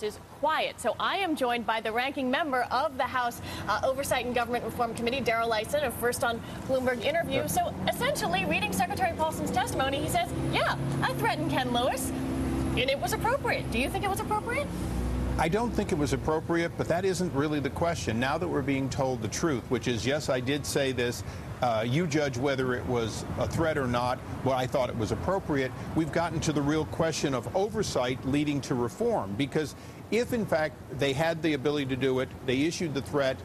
is quiet. So I am joined by the ranking member of the House Oversight and Government Reform Committee, Darrell, Issa, a first on Bloomberg interview. So essentially, reading Secretary Paulson's testimony, he says, yeah, I threatened Ken Lewis, and it was appropriate. Do you think it was appropriate? I don't think it was appropriate, but that isn't really the question. Now that we're being told the truth, which is, yes, I did say this, you judge whether it was a threat or not. Well, I thought it was appropriate. We've gotten to the real question of oversight leading to reform, because if, in fact, they had the ability to do it, they issued the threat,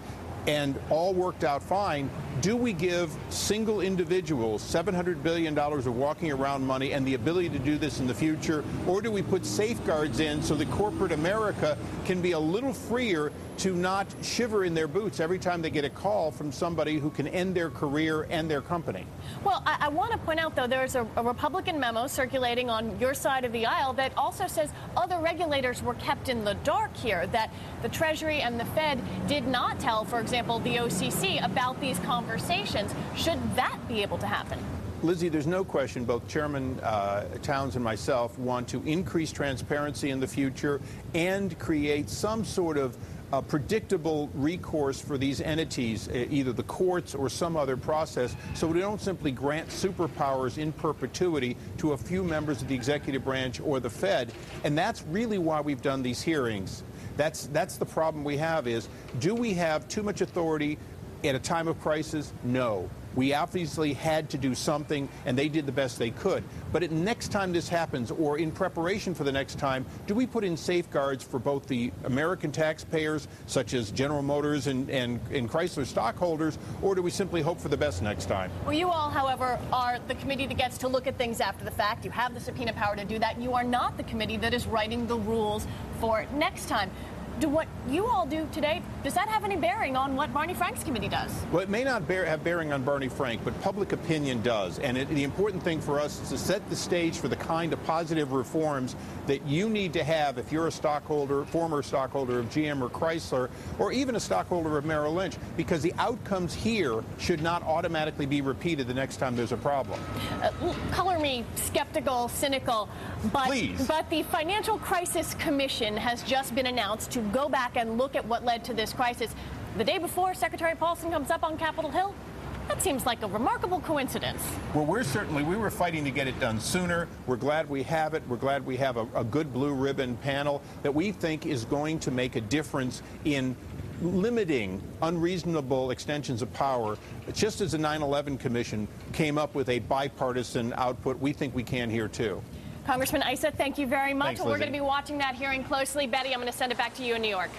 and all worked out fine, do we give single individuals $700 billion of walking around money and the ability to do this in the future, or do we put safeguards in so that corporate America can be a little freer to not shiver in their boots every time they get a call from somebody who can end their career and their company? Well, I want to point out, though, there's a Republican memo circulating on your side of the aisle that also says other regulators were kept in the dark here, that the Treasury and the Fed did not tell, for example, the OCC about these conversations. Should that be able to happen? Lizzie, there's no question both Chairman Towns and myself want to increase transparency in the future and create some sort of predictable recourse for these entities, either the courts or some other process, so we don't simply grant superpowers in perpetuity to a few members of the executive branch or the Fed. And that's really why we've done these hearings. That's the problem we have is, do we have too much authority at a time of crisis? No. We obviously had to do something, and they did the best they could. But next time this happens, or in preparation for the next time, do we put in safeguards for both the American taxpayers, such as General Motors and Chrysler stockholders, or do we simply hope for the best next time? Well, you all, however, are the committee that gets to look at things after the fact. You have the subpoena power to do that. You are not the committee that is writing the rules for next time. Do what you all do today, does that have any bearing on what Barney Frank's committee does? Well, it may not have bearing on Barney Frank, but public opinion does. And the important thing for us is to set the stage for the kind of positive reforms that you need to have if you're a stockholder, former stockholder of GM or Chrysler, or even a stockholder of Merrill Lynch, because the outcomes here should not automatically be repeated the next time there's a problem. Color me skeptical, cynical, but Please. But the Financial Crisis Commission has just been announced to go back and look at what led to this crisis. The day before Secretary Paulson comes up on Capitol Hill, that seems like a remarkable coincidence. Well, we were fighting to get it done sooner. We're glad we have it. We're glad we have a good blue ribbon panel that we think is going to make a difference in limiting unreasonable extensions of power. Just as the 9/11 Commission came up with a bipartisan output, we think we can here too. Congressman Issa, thank you very much. Thanks, We're Lizzie. going to be watching that hearing closely. Betty, I'm going to send it back to you in New York.